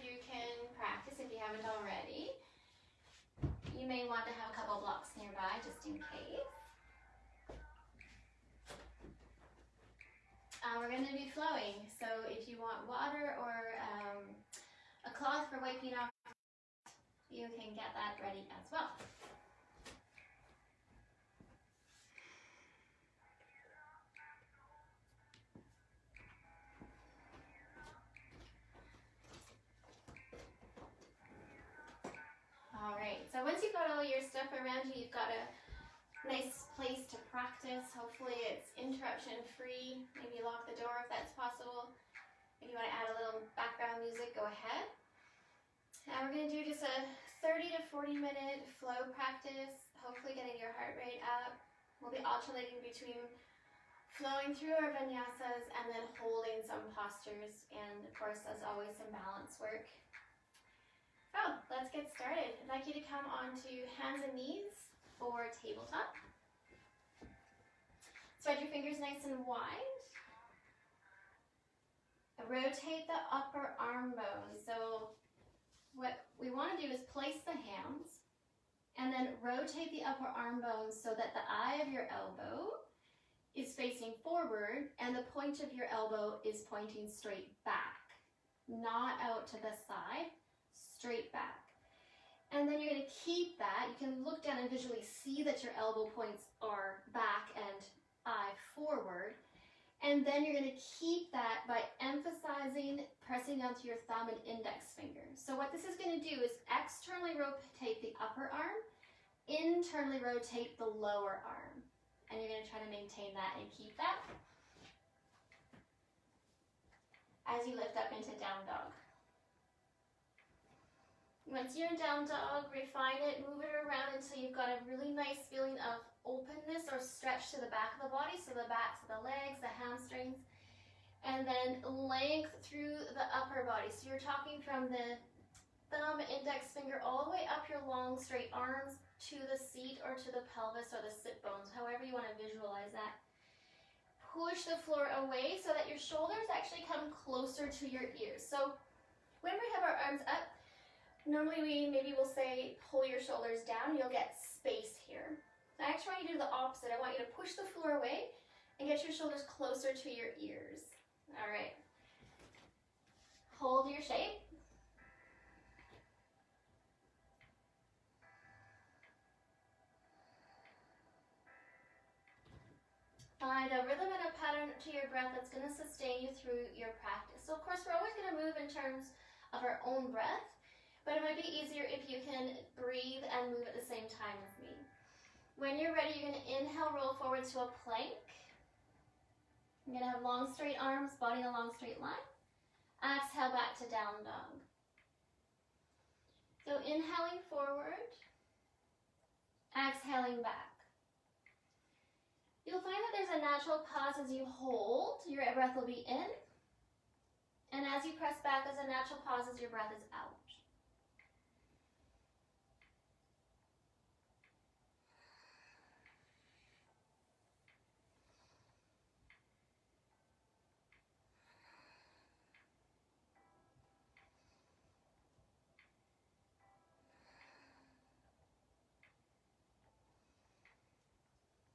you can practice if you haven't already. You may want to have a couple blocks nearby just in case. We're going to be flowing, so if you want water or a cloth for wiping off, you can get that ready as well. All right, so once you've got all your stuff around you, you've got a nice place to practice. Hopefully it's interruption free. Maybe lock the door if that's possible. If you want to add a little background music, go ahead. Now we're going to do just a 30 to 40 minute flow practice, hopefully getting your heart rate up. We'll be alternating between flowing through our vinyasas and then holding some postures, and of course, as always, some balance work. So let's get started. I'd like you to come onto hands and knees for tabletop. Spread your fingers nice and wide. Rotate the upper arm bones. So what we want to do is place the hands and then rotate the upper arm bones so that the eye of your elbow is facing forward and the point of your elbow is pointing straight back, not out to the side, straight back. And then you're going to keep that. You can look down and visually see that your elbow points are back and eye forward. And then you're going to keep that by emphasizing pressing down to your thumb and index finger. So what this is going to do is externally rotate the upper arm, internally rotate the lower arm. And you're going to try to maintain that and keep that as you lift up into down dog. Once you're in down dog, refine it, move it around until you've got a really nice feeling of openness or stretch to the back of the body, so the backs of the legs, the hamstrings, and then length through the upper body. So you're talking from the thumb, index finger, all the way up your long straight arms to the seat or to the pelvis or the sit bones, however you want to visualize that. Push the floor away so that your shoulders actually come closer to your ears. So when we have our arms up, normally maybe we'll say pull your shoulders down, you'll get space here. I actually want you to do the opposite. I want you to push the floor away and get your shoulders closer to your ears. All right. Hold your shape. Find a rhythm and a pattern to your breath that's going to sustain you through your practice. So of course, we're always going to move in terms of our own breath, but it might be easier if you can breathe and move at the same time with me. When you're ready, you're going to inhale, roll forward to a plank. You're going to have long, straight arms, body in a long, straight line. Exhale back to down dog. So inhaling forward, exhaling back. You'll find that there's a natural pause as you hold. Your breath will be in. And as you press back, there's a natural pause as your breath is out.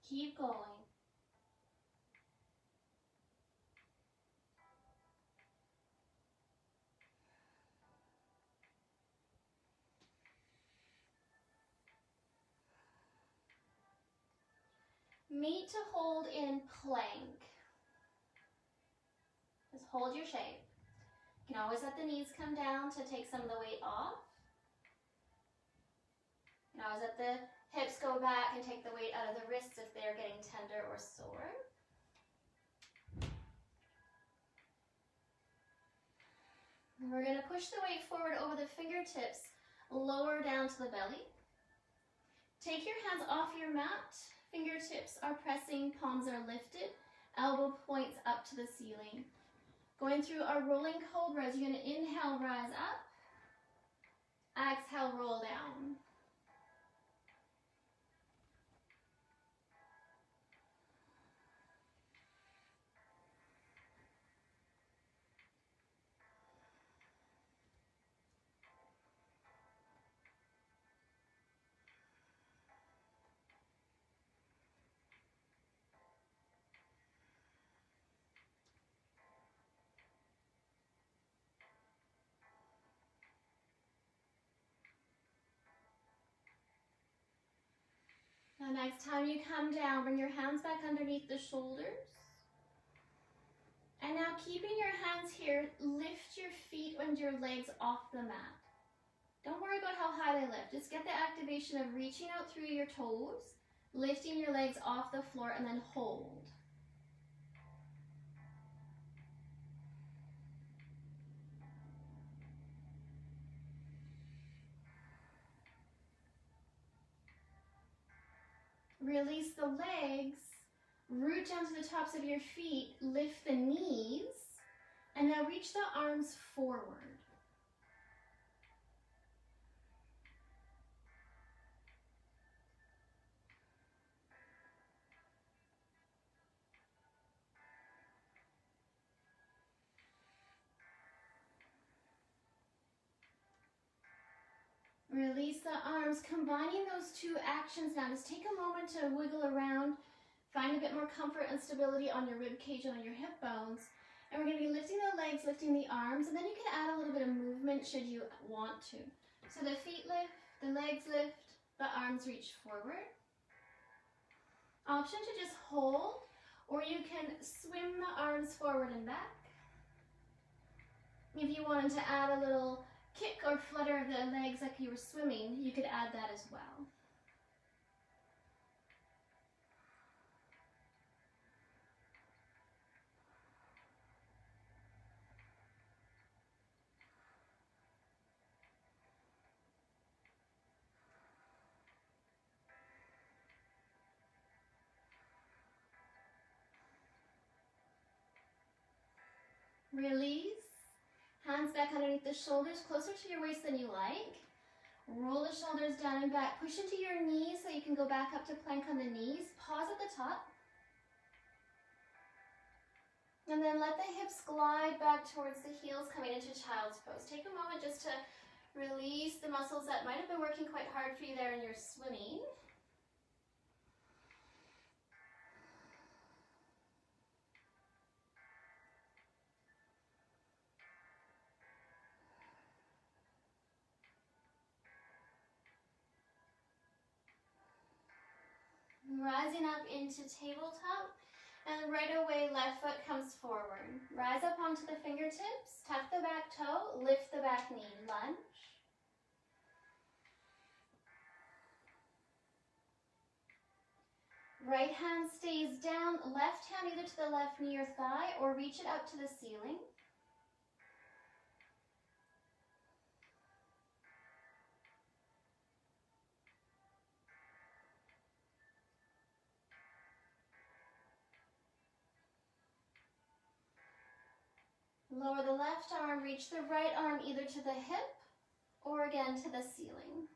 Keep going. Meet to hold in plank. Just hold your shape. You can always let the knees come down to take some of the weight off. You can always let the hips go back and take the weight out of the wrists if they're getting tender or sore. And we're going to push the weight forward over the fingertips, lower down to the belly. Take your hands off your mat. Fingertips are pressing, palms are lifted, elbow points up to the ceiling. Going through our rolling cobras, you're going to inhale, rise up. Exhale, roll down. The next time you come down, bring your hands back underneath the shoulders. And now keeping your hands here, lift your feet and your legs off the mat. Don't worry about how high they lift. Just get the activation of reaching out through your toes, lifting your legs off the floor, and then hold. Release the legs, root down to the tops of your feet, lift the knees, and now reach the arms forward. Release the arms, combining those two actions now. Just take a moment to wiggle around, find a bit more comfort and stability on your rib cage and on your hip bones. And we're going to be lifting the legs, lifting the arms, and then you can add a little bit of movement should you want to. So the feet lift, the legs lift, the arms reach forward. Option to just hold, or you can swim the arms forward and back. If you wanted to add a little kick or flutter of the legs like you were swimming, you could add that as well. Release. Hands back underneath the shoulders, closer to your waist than you like. Roll the shoulders down and back. Push into your knees so you can go back up to plank on the knees. Pause at the top. And then let the hips glide back towards the heels, coming into child's pose. Take a moment just to release the muscles that might have been working quite hard for you there in your swimming. Rising up into tabletop, and right away left foot comes forward. Rise up onto the fingertips, tuck the back toe, lift the back knee, lunge. Right hand stays down, left hand either to the left knee or thigh, or reach it up to the ceiling. Lower the left arm, reach the right arm either to the hip or again to the ceiling.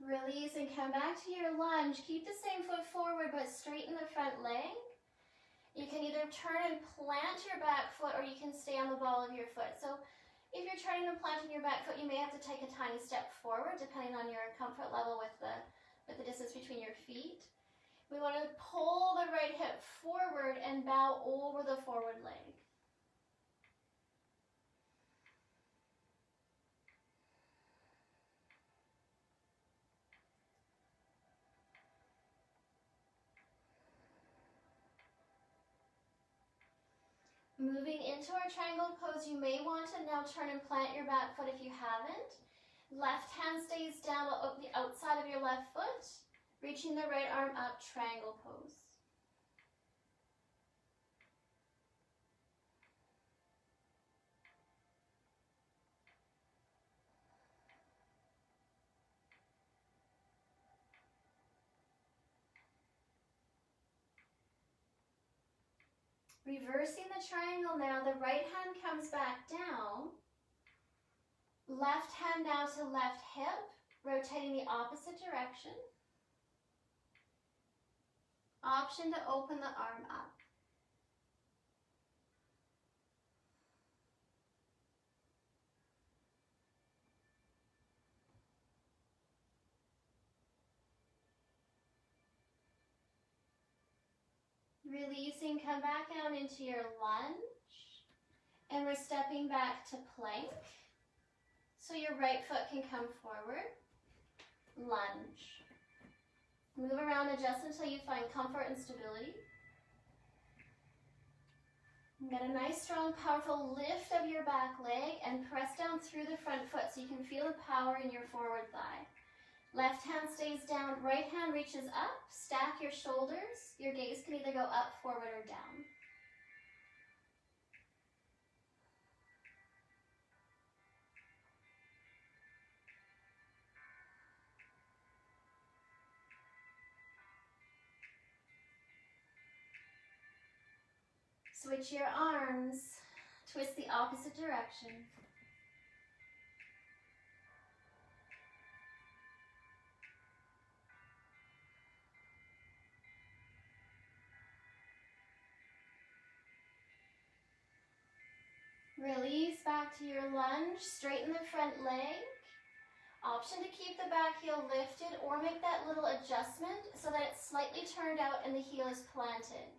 Release and come back to your lunge. Keep the same foot forward but straighten the front leg. You can either turn and plant your back foot or you can stay on the ball of your foot. So if you're turning and planting your back foot, you may have to take a tiny step forward depending on your comfort level with the distance between your feet. We want to pull the right hip forward and bow over the forward leg. Moving into our triangle pose, you may want to now turn and plant your back foot if you haven't. Left hand stays down the outside of your left foot, reaching the right arm up, triangle pose. Reversing the triangle now, the right hand comes back down. Left hand now to left hip, rotating the opposite direction. Option to open the arm up. Releasing, come back down into your lunge. And we're stepping back to plank. So your right foot can come forward. Lunge. Move around, adjust until you find comfort and stability. Get a nice, strong, powerful lift of your back leg and press down through the front foot so you can feel the power in your forward thigh. Left hand stays down, right hand reaches up. Stack your shoulders. Your gaze can either go up, forward, or down. Switch your arms, twist the opposite direction. Release back to your lunge, straighten the front leg. Option to keep the back heel lifted or make that little adjustment so that it's slightly turned out and the heel is planted.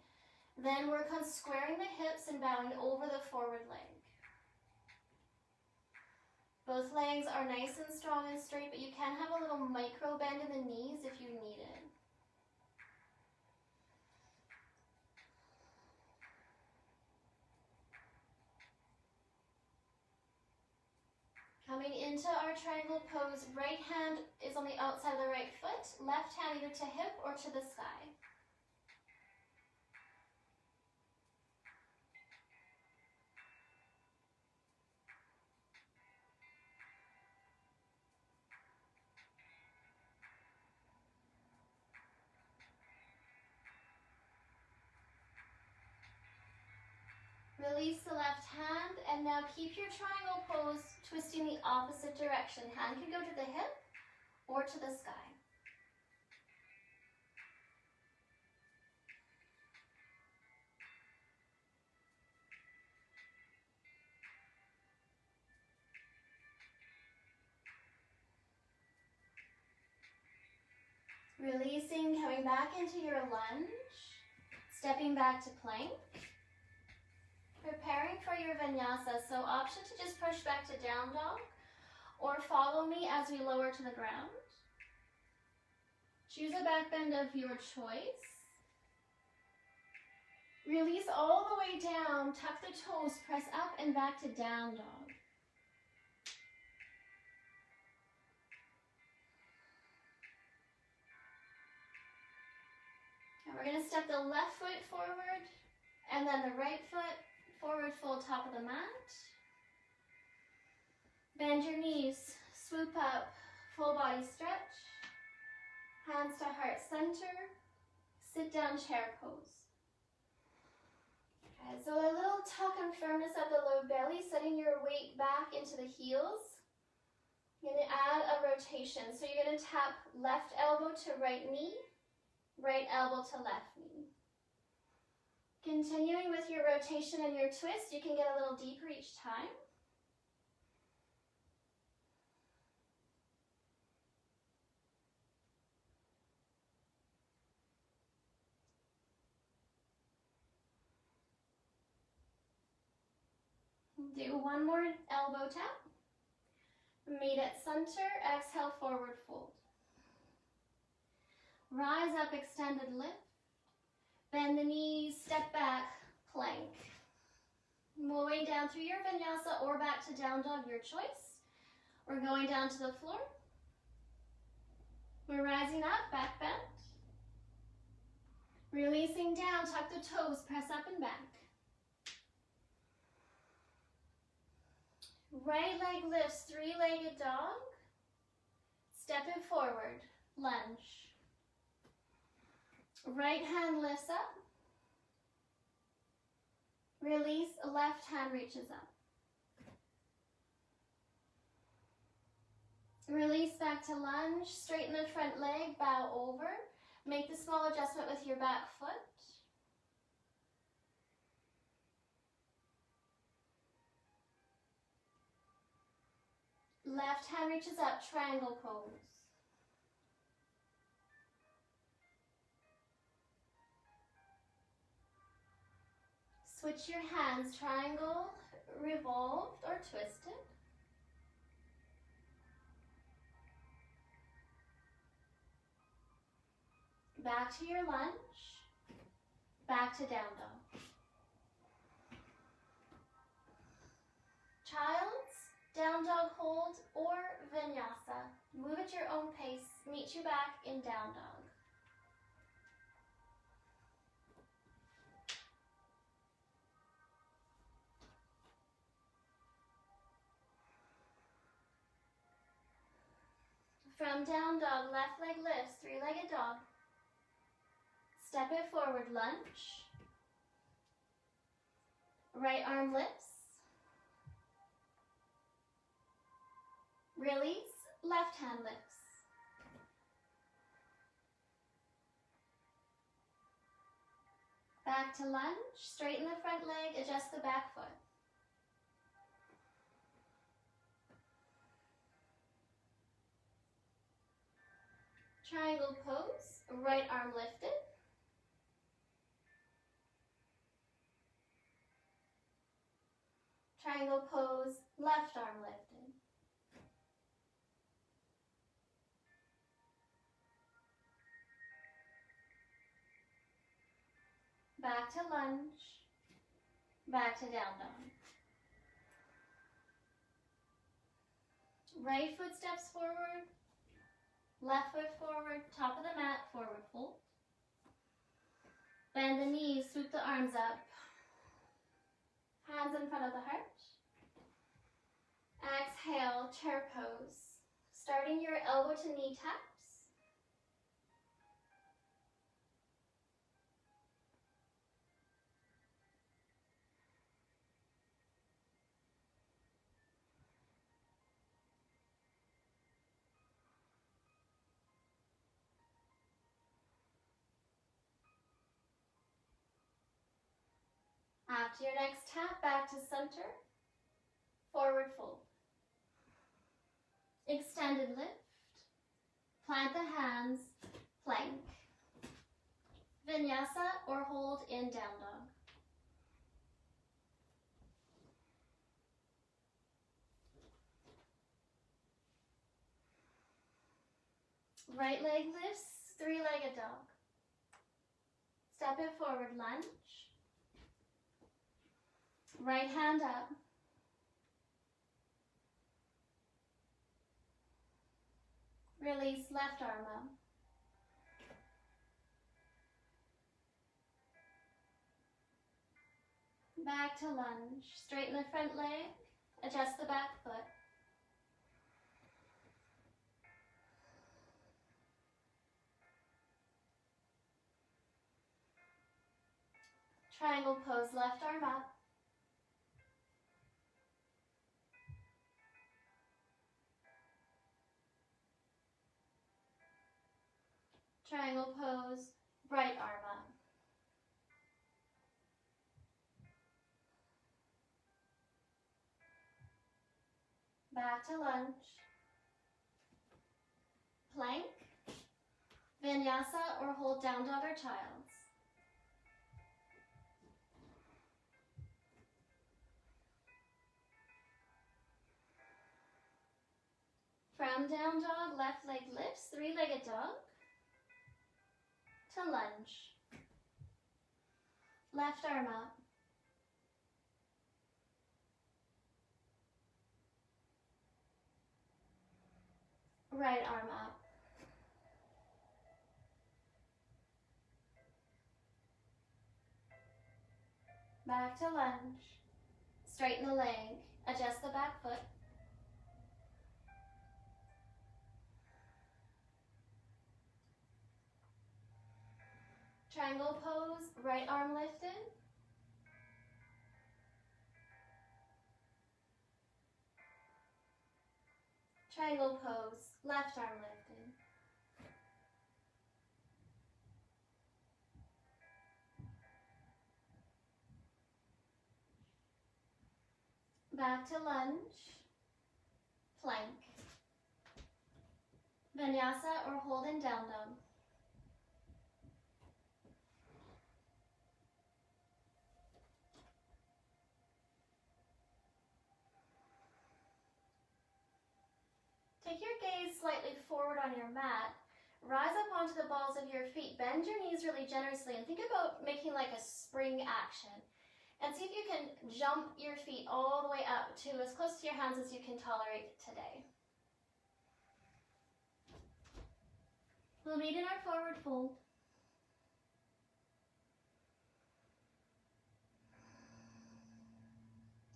Then work on squaring the hips and bowing over the forward leg. Both legs are nice and strong and straight, but you can have a little micro bend in the knees if you need it. Coming into our triangle pose, right hand is on the outside of the right foot, left hand either to hip or to the sky. Release the left hand and now keep your triangle pose twisting the opposite direction. Hand can go to the hip or to the sky. Releasing, coming back into your lunge, stepping back to plank. Preparing for your vinyasa, so option to just push back to down dog or follow me as we lower to the ground. Choose a back bend of your choice. Release all the way down, tuck the toes, press up and back to down dog. And we're going to step the left foot forward and then the right foot forward fold top of the mat. Bend your knees, swoop up, full body stretch. Hands to heart center. Sit down chair pose. Okay, so a little tuck and firmness of the low belly, setting your weight back into the heels. You're going to add a rotation. So you're going to tap left elbow to right knee, right elbow to left knee. Continuing with your rotation and your twist, you can get a little deeper each time. Do one more elbow tap. Meet at center, exhale, forward fold. Rise up, extended lift. Bend the knees, step back, plank. Moving down through your vinyasa or back to down dog, your choice. We're going down to the floor. We're rising up, back bend. Releasing down, tuck the toes, press up and back. Right leg lifts, three-legged dog. Step it forward, lunge. Right hand lifts up. Release, left hand reaches up. Release back to lunge, straighten the front leg, bow over. Make the small adjustment with your back foot. Left hand reaches up, triangle pose. Switch your hands, triangle, revolved or twisted. Back to your lunge, back to down dog. Child's, down dog hold, or vinyasa. Move at your own pace, meet you back in down dog. From down dog, left leg lifts, three-legged dog. Step it forward, lunge. Right arm lifts. Release, left hand lifts. Back to lunge, straighten the front leg, adjust the back foot. Triangle pose, right arm lifted. Triangle pose, left arm lifted. Back to lunge, back to down dog. Right foot steps forward, left foot forward, top of the mat, forward fold. Bend the knees, swoop the arms up. Hands in front of the heart. Exhale, chair pose. Starting your elbow to knee taps. After your next tap, back to center, forward fold. Extended lift, plant the hands, plank. Vinyasa or hold in down dog. Right leg lifts, three-legged dog. Step it forward, lunge. Right hand up. Release, left arm up. Back to lunge. Straighten the front leg. Adjust the back foot. Triangle pose, left arm up. Triangle pose, right arm up. Back to lunge. Plank, vinyasa or hold down dog or child's. From down dog, left leg lifts, three-legged dog. To lunge. Left arm up. Right arm up. Back to lunge. Straighten the leg. Adjust the back foot. Triangle pose, right arm lifted. Triangle pose, left arm lifted. Back to lunge, plank. Vinyasa or hold in down dog. on your mat. Rise up onto the balls of your feet. Bend your knees really generously and think about making like a spring action. And see if you can jump your feet all the way up to as close to your hands as you can tolerate today. We'll meet in our forward fold.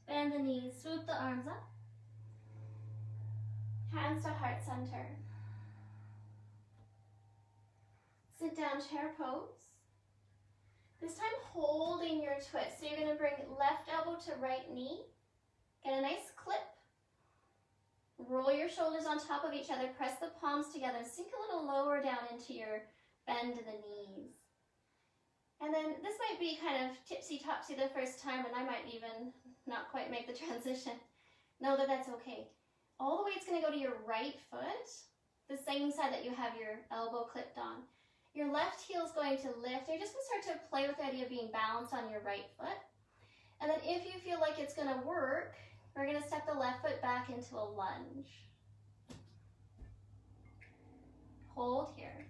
Bend the knees, swoop the arms up. Hands to heart center. Sit down, chair pose. This time holding your twist. So you're going to bring left elbow to right knee. Get a nice clip. Roll your shoulders on top of each other. Press the palms together. Sink a little lower down into your bend of the knees. And then this might be kind of tipsy-topsy the first time, and I might even not quite make the transition. Know that that's okay. All the way it's going to go to your right foot, the same side that you have your elbow clipped on. Your left heel is going to lift. You're just going to start to play with the idea of being balanced on your right foot. And then if you feel like it's going to work, we're going to step the left foot back into a lunge. Hold here.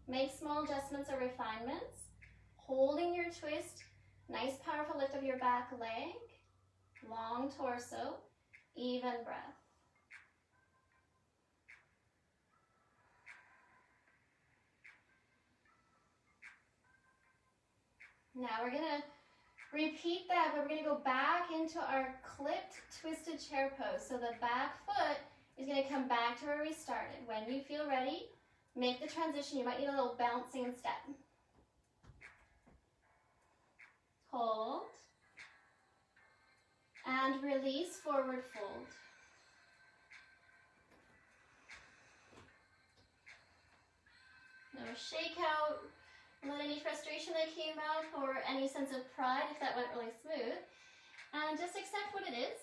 Make small adjustments or refinements. Holding your twist. Nice powerful lift of your back leg. Long torso. Even breath. Now we're going to repeat that, but we're going to go back into our clipped, twisted chair pose. So the back foot is going to come back to where we started. When you feel ready, make the transition. You might need a little bouncing step. Hold. And release, forward fold. No shake out. Let any frustration that came out or any sense of pride if that went really smooth. And just accept what it is.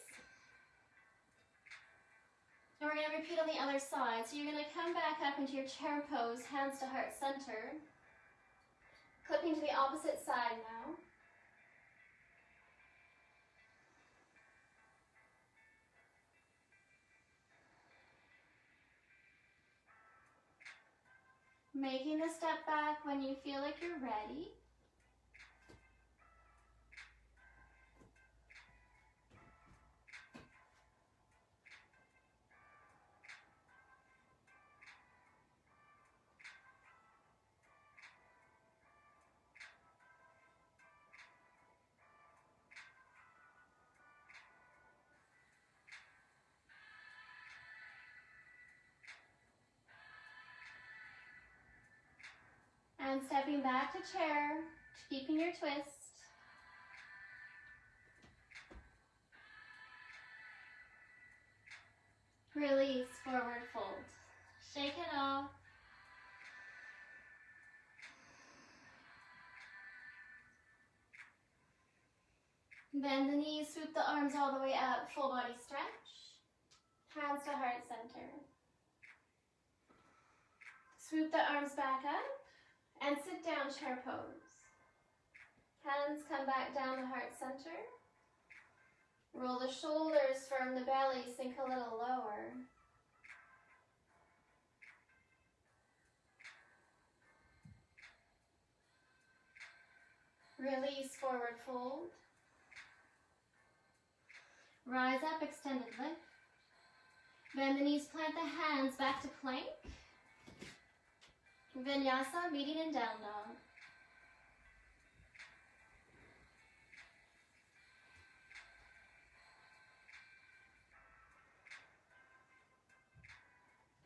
And we're going to repeat on the other side. So you're going to come back up into your chair pose, hands to heart center. Clipping to the opposite side now. Making the step back when you feel like you're ready. And stepping back to chair, keeping your twist. Release, forward fold. Shake it off. Bend the knees, swoop the arms all the way up, full body stretch. Hands to heart center. Swoop the arms back up. And sit down, chair pose. Hands come back down to heart center. Roll the shoulders, firm the belly, sink a little lower. Release, forward fold. Rise up, extended lift. Bend the knees, plant the hands back to plank. Vinyasa, meeting in down dog.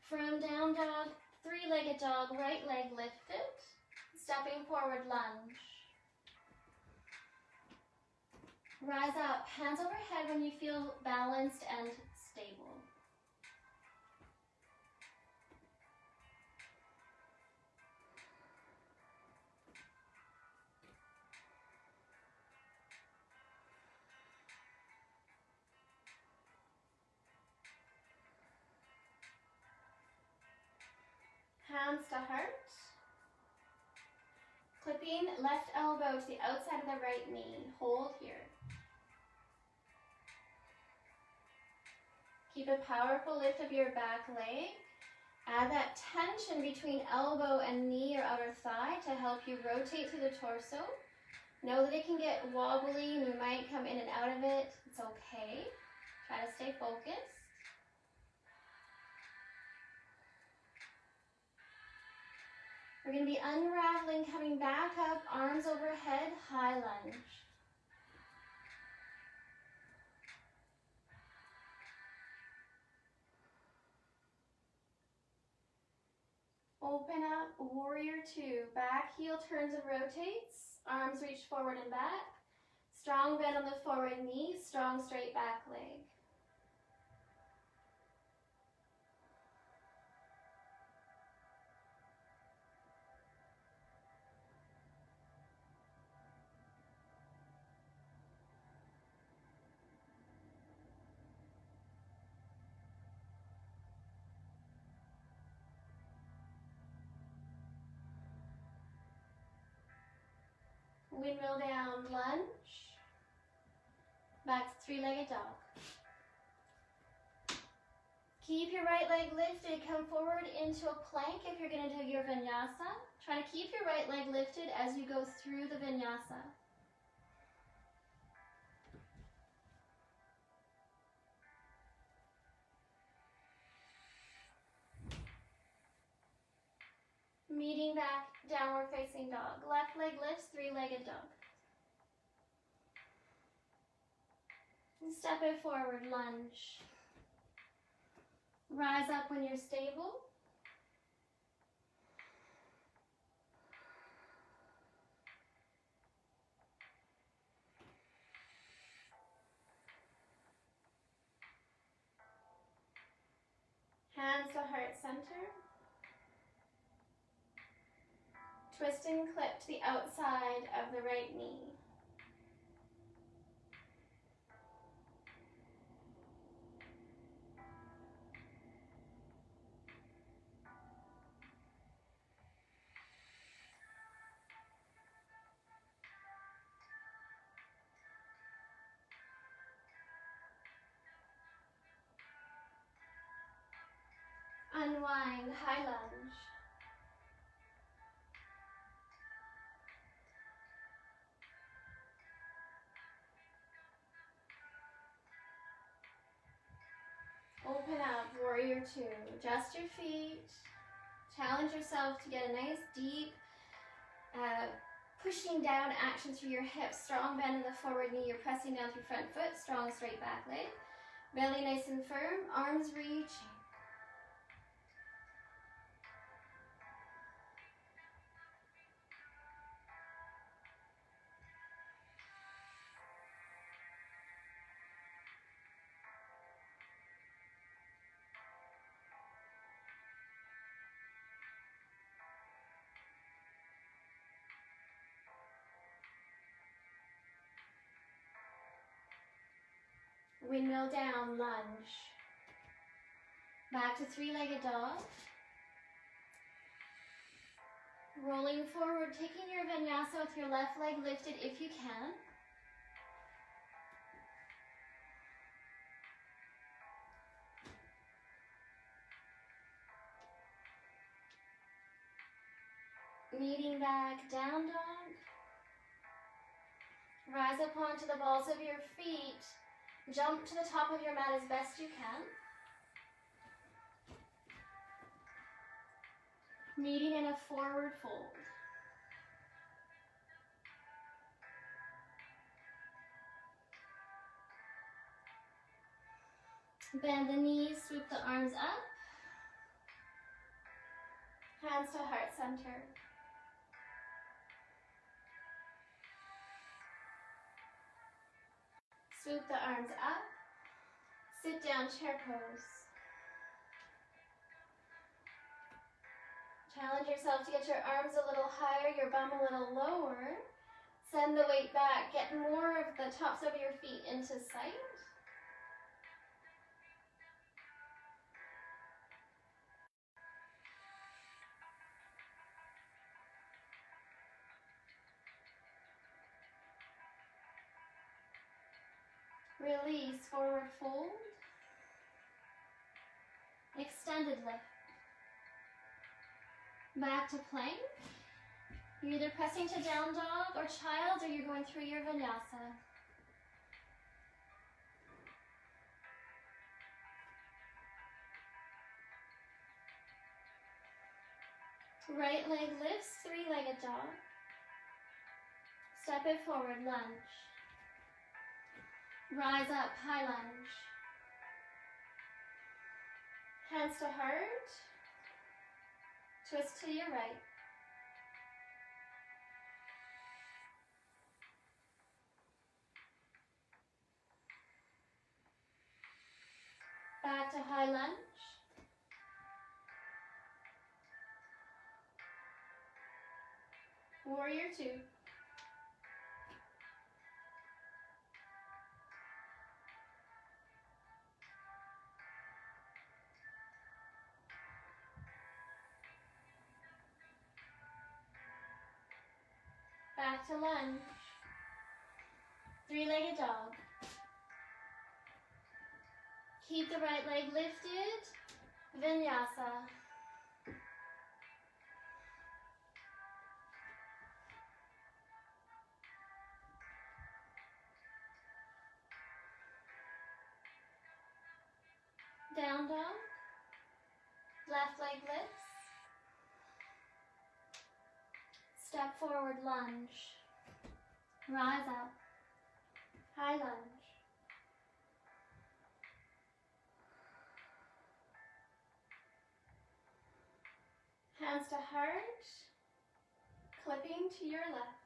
From down dog, three-legged dog, right leg lifted. Stepping forward, lunge. Rise up, hands overhead when you feel balanced and stable. Hands to heart. Clipping left elbow to the outside of the right knee. Hold here. Keep a powerful lift of your back leg Add that tension between elbow and knee or outer thigh to help you rotate through the torso. Know that it can get wobbly and you might come in and out of it. It's okay. Try to stay focused. We're going to be unraveling, coming back up, arms overhead, high lunge. Open up, warrior two. Back heel turns and rotates. Arms reach forward and back. Strong bend on the forward knee, strong straight back leg. Windmill down, lunge. Back to three-legged dog. Keep your right leg lifted. Come forward into a plank if you're going to do your vinyasa. Try to keep your right leg lifted as you go through the vinyasa. Meeting back, downward facing dog. Left leg lifts, three-legged dog. Step it forward, lunge. Rise up when you're stable. Hands to heart center. Twist and clip to the outside of the right knee. Unwind, high lunge. Open up, warrior two. Adjust your feet. Challenge yourself to get a nice deep pushing down action through your hips. Strong bend in the forward knee. You're pressing down through front foot. Strong straight back leg. Belly nice and firm. Arms reaching. Windmill down, lunge. Back to three-legged dog. Rolling forward, taking your vinyasa with your left leg lifted if you can. Meeting back, down dog. Rise up onto the balls of your feet. Jump to the top of your mat as best you can. Meeting in a forward fold. Bend the knees, swoop the arms up. Hands to heart center. Swoop the arms up. Sit down, chair pose. Challenge yourself to get your arms a little higher, your bum a little lower. Send the weight back. Get more of the tops of your feet into sight. Release, forward fold. Extended lift. Back to plank. You're either pressing to down dog or child, or you're going through your vinyasa. Right leg lifts, three-legged dog. Step it forward, lunge. Rise up, high lunge. Hands to heart. Twist to your right. Back to high lunge. Warrior two. Back to lunge. Three-legged dog. Keep the right leg lifted. Vinyasa. Down dog. Left leg lifts. Step forward, lunge. Rise up. High lunge. Hands to heart. Clipping to your left.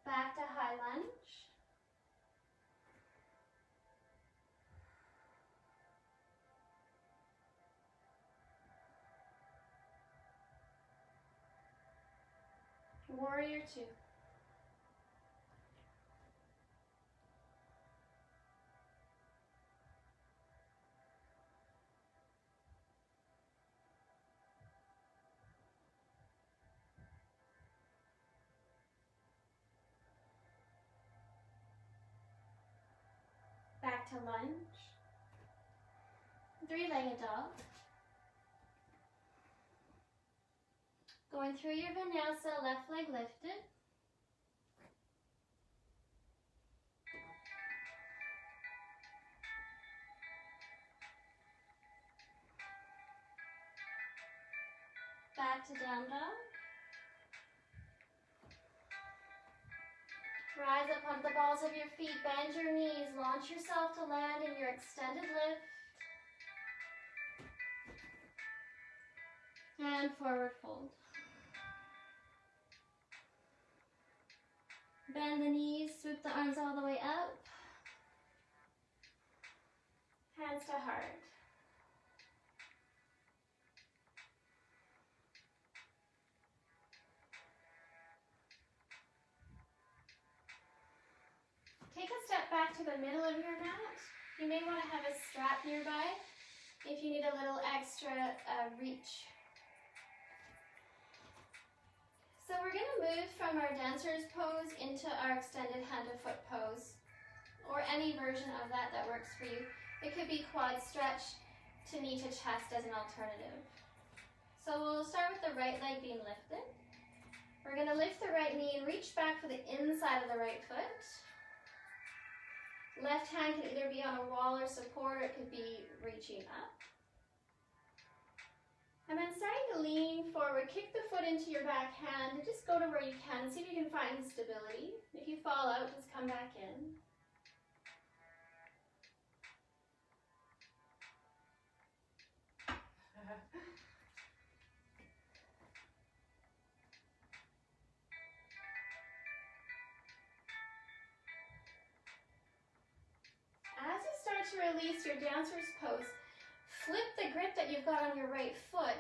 Back to high lunge. Warrior two. Back to lunge. Three-legged dog. Going through your vinyasa, left leg lifted. Back to down dog. Rise up onto the balls of your feet, bend your knees, launch yourself to land in your extended lift. And forward fold. Bend the knees, swoop the arms all the way up. Hands to heart. Take a step back to the middle of your mat. You may want to have a strap nearby if you need a little extra reach. So we're going to move from our dancer's pose into our extended hand to foot pose, or any version of that that works for you. It could be quad stretch to knee to chest as an alternative. So we'll start with the right leg being lifted. We're going to lift the right knee and reach back for the inside of the right foot. Left hand can either be on a wall or support, or it could be reaching up. And then starting to lean forward, kick the foot into your back hand, and just go to where you can. See if you can find stability. If you fall out, just come back in. As you start to release your dancer's pose, flip the grip that you've got on your right foot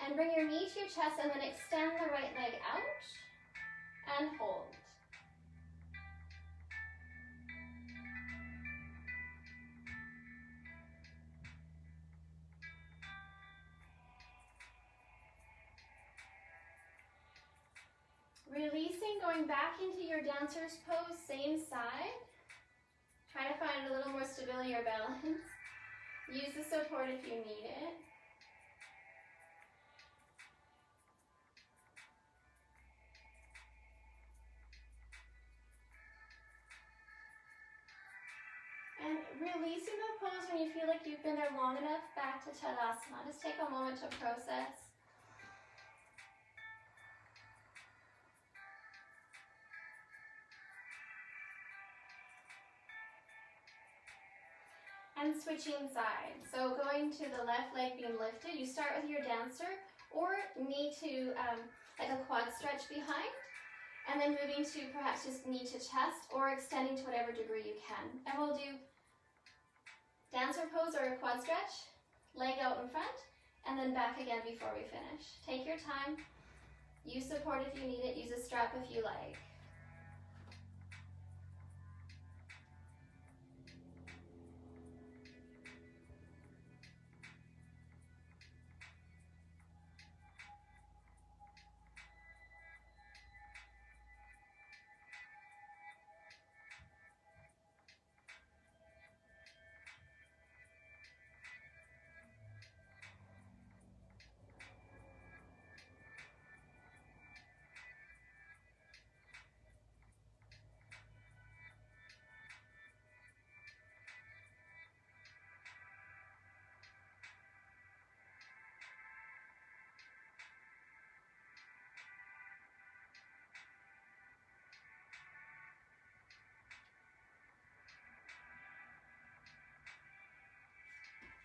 and bring your knee to your chest, and then extend the right leg out and hold. Releasing, going back into your dancer's pose, same side. Try to find a little more stability or balance. Use the support if you need it. And releasing the pose when you feel like you've been there long enough, back to Tadasana. Just take a moment to process. And switching sides. So going to the left leg being lifted, you start with your dancer or knee to like a quad stretch behind, and then moving to perhaps just knee to chest or extending to whatever degree you can. And we'll do dancer pose or a quad stretch, leg out in front, and then back again before we finish. Take your time. Use support if you need it. Use a strap if you like.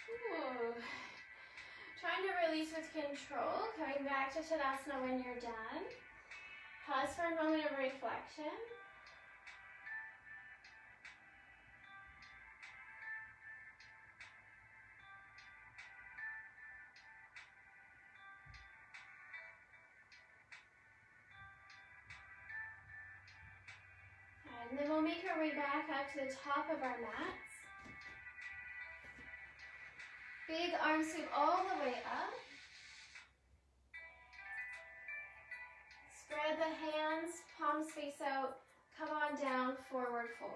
Ooh. Trying to release with control, coming back to Tadasana when you're done. Pause for a moment of reflection. And then we'll make our way back up to the top of our mats. Big arm sweep all the way up. Spread the hands, palms face out. Come on down, forward fold.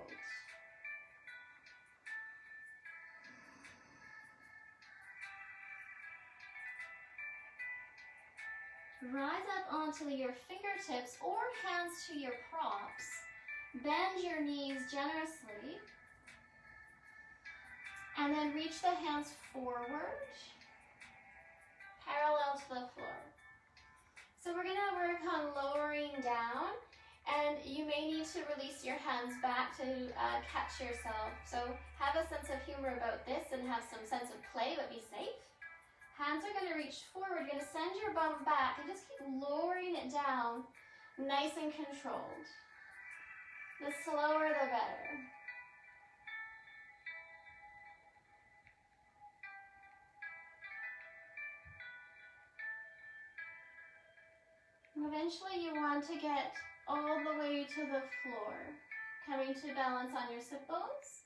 Rise up onto your fingertips or hands to your props. Bend your knees generously. And then reach the hands forward, parallel to the floor. So we're gonna work on lowering down, and you may need to release your hands back to catch yourself. So have a sense of humor about this and have some sense of play, but be safe. Hands are gonna reach forward. You're gonna send your bum back and just keep lowering it down, nice and controlled. The slower, the better. Eventually you want to get all the way to the floor, coming to balance on your sit bones,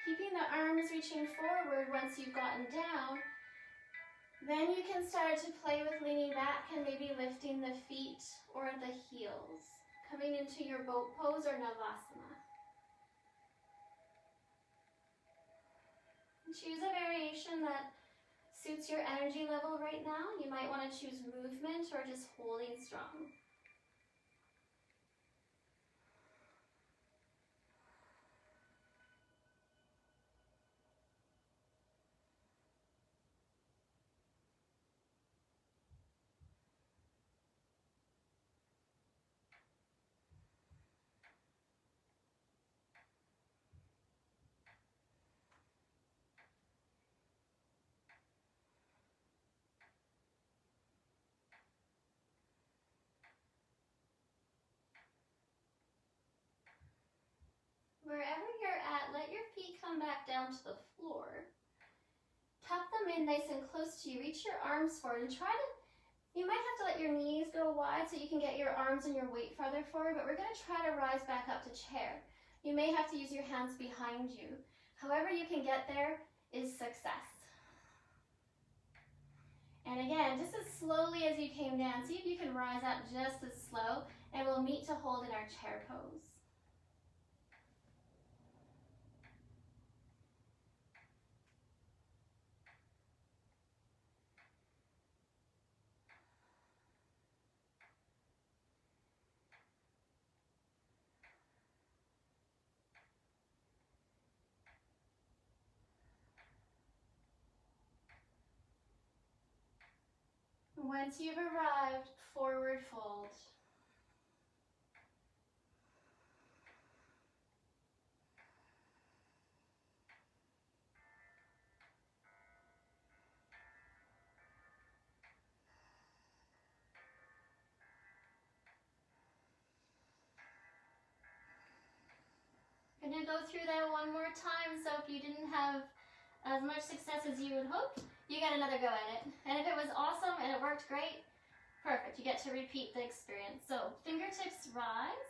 keeping the arms reaching forward once you've gotten down. Then you can start to play with leaning back and maybe lifting the feet or the heels, coming into your boat pose or Navasana. Choose a variation that suits your energy level right now. You might want to choose movement or just holding strong. Wherever you're at, let your feet come back down to the floor. Tuck them in nice and close to you. Reach your arms forward and you might have to let your knees go wide so you can get your arms and your weight farther forward, but we're going to try to rise back up to chair. You may have to use your hands behind you. However you can get there is success. And again, just as slowly as you came down, see if you can rise up just as slow, and we'll meet to hold in our chair pose. Once you've arrived, forward fold. I'm going to go through that one more time, so if you didn't have as much success as you would hope, you got another go at it. And if it was awesome and it worked great, perfect, you get to repeat the experience. So fingertips rise,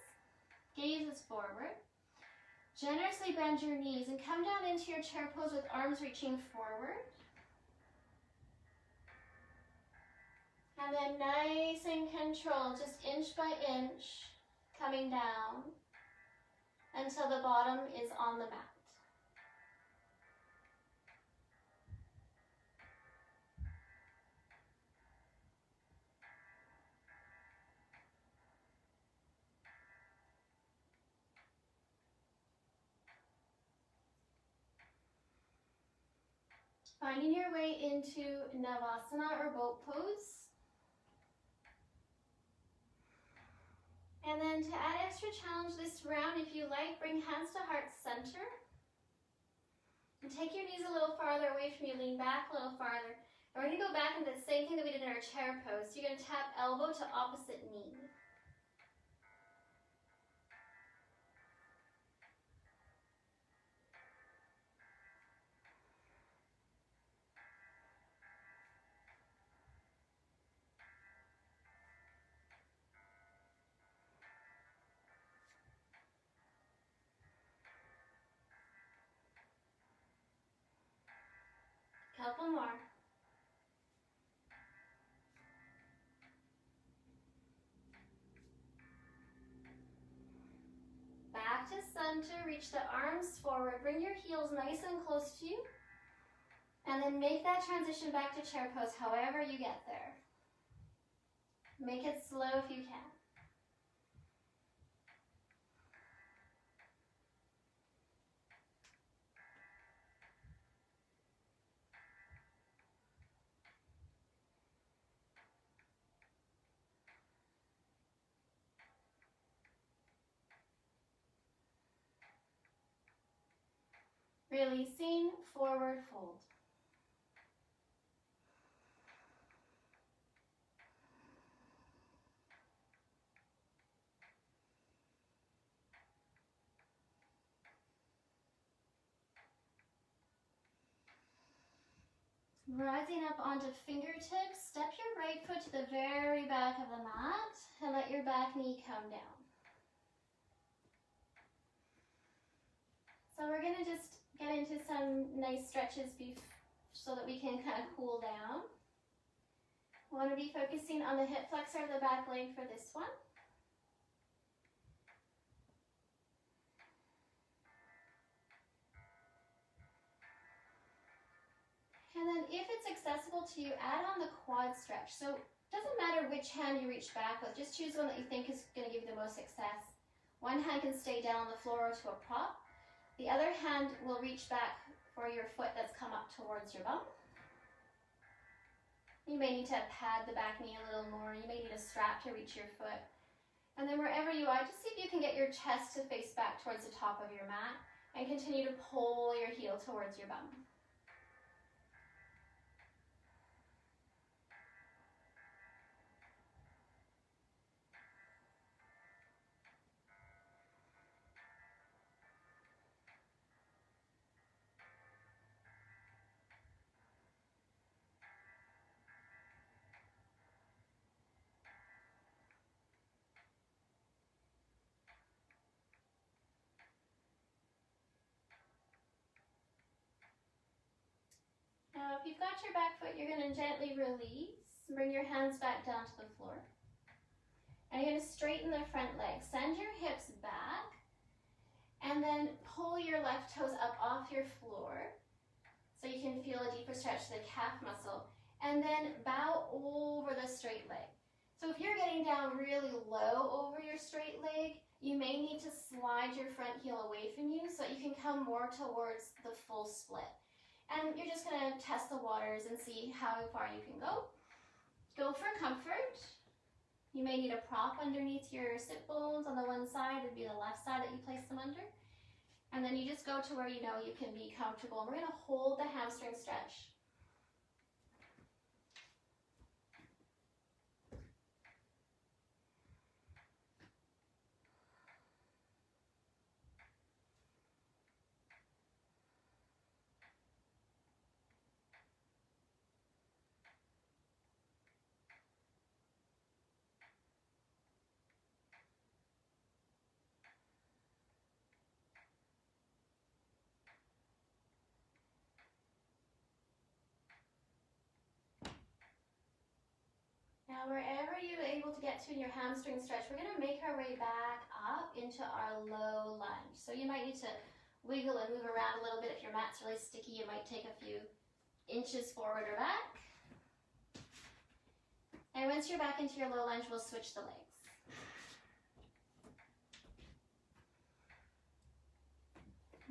gaze is forward. Generously bend your knees and come down into your chair pose with arms reaching forward. And then nice and controlled, just inch by inch, coming down until the bottom is on the mat. Finding your way into Navasana or boat pose. And then to add extra challenge this round, if you like, bring hands to heart center. And take your knees a little farther away from you, lean back a little farther. And we're going to go back into the same thing that we did in our chair pose. So you're going to tap elbow to opposite knee. Couple more. Back to center, reach the arms forward, bring your heels nice and close to you, and then make that transition back to chair pose however you get there. Make it slow if you can. Releasing, forward fold. Rising up onto fingertips, step your right foot to the very back of the mat and let your back knee come down. So we're going to just get into some nice stretches so that we can kind of cool down. We want to be focusing on the hip flexor of the back leg for this one. And then if it's accessible to you, add on the quad stretch. So it doesn't matter which hand you reach back with, just choose one that you think is going to give you the most success. One hand can stay down on the floor or to a prop. The other hand will reach back for your foot that's come up towards your bum. You may need to pad the back knee a little more. You may need a strap to reach your foot. And then wherever you are, just see if you can get your chest to face back towards the top of your mat and continue to pull your heel towards your bum. if you've got your back foot, you're going to gently release. Bring your hands back down to the floor. And you're going to straighten the front leg. Send your hips back. And then pull your left toes up off your floor so you can feel a deeper stretch to the calf muscle. And then bow over the straight leg. So if you're getting down really low over your straight leg, you may need to slide your front heel away from you so that you can come more towards the full split. And you're just going to test the waters and see how far you can go. Go for comfort. You may need a prop underneath your sit bones on the one side. It would be the left side that you place them under. And then you just go to where you know you can be comfortable. And we're going to hold the hamstring stretch. Now, wherever you're able to get to in your hamstring stretch, we're going to make our way back up into our low lunge. So you might need to wiggle and move around a little bit. If your mat's really sticky, you might take a few inches forward or back. And once you're back into your low lunge, we'll switch the legs.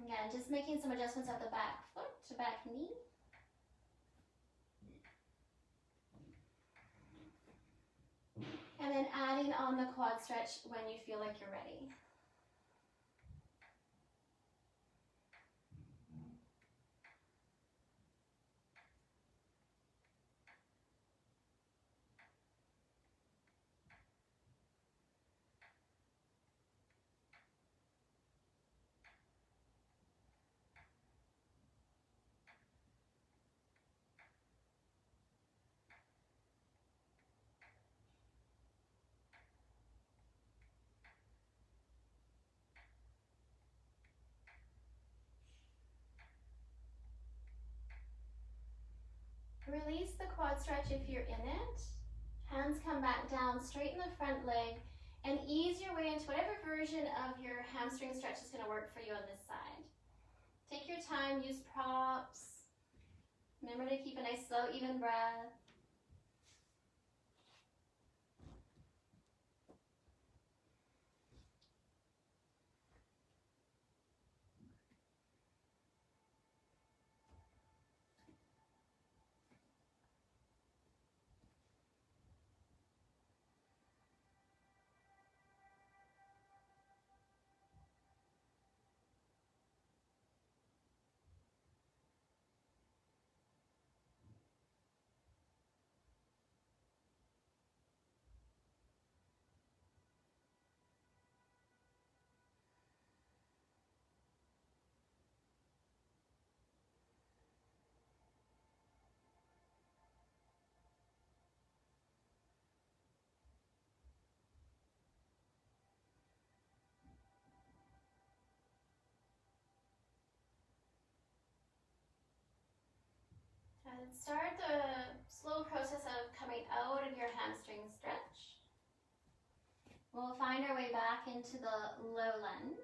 Again, just making some adjustments at the back foot to back knee. And then adding on the quad stretch when you feel like you're ready. Release the quad stretch if you're in it. Hands come back down, straighten the front leg, and ease your way into whatever version of your hamstring stretch is going to work for you on this side. Take your time, use props. Remember to keep a nice slow, even breath. And start the slow process of coming out of your hamstring stretch. We'll find our way back into the low lunge.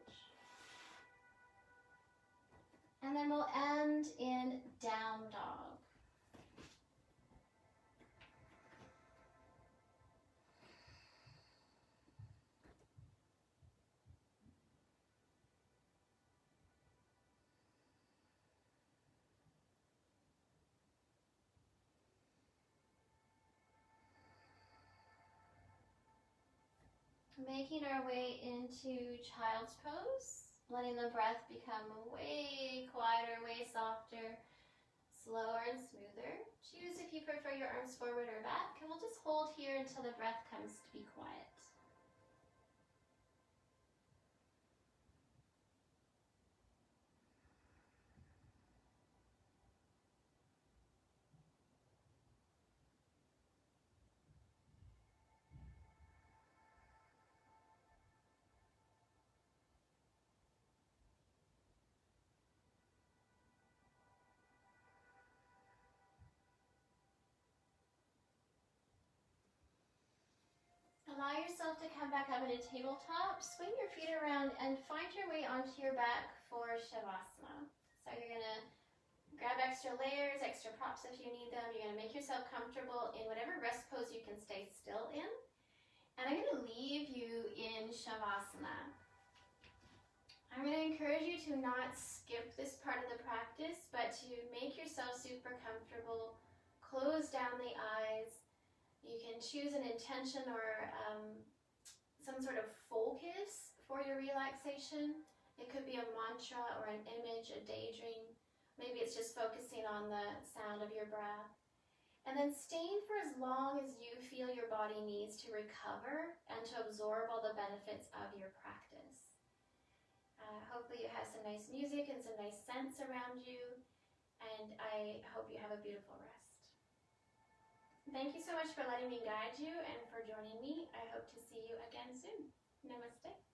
And then we'll end in down dog. Making our way into child's pose, letting the breath become way quieter, way softer, slower and smoother. Choose if you prefer your arms forward or back, and we'll just hold here until the breath comes to be quiet. yourself to come back up into tabletop. Swing your feet around and find your way onto your back for Shavasana. So you're going to grab extra layers, extra props if you need them. You're going to make yourself comfortable in whatever rest pose you can stay still in. And I'm going to leave you in Shavasana. I'm going to encourage you to not skip this part of the practice, but to make yourself super comfortable. Close down the eyes. You can choose an intention or some sort of focus for your relaxation. It could be a mantra or an image, a daydream. Maybe it's just focusing on the sound of your breath. And then staying for as long as you feel your body needs to recover and to absorb all the benefits of your practice. Hopefully you have some nice music and some nice scents around you, and I hope you have a beautiful rest. Thank you so much for letting me guide you and for joining me. I hope to see you again soon. Namaste.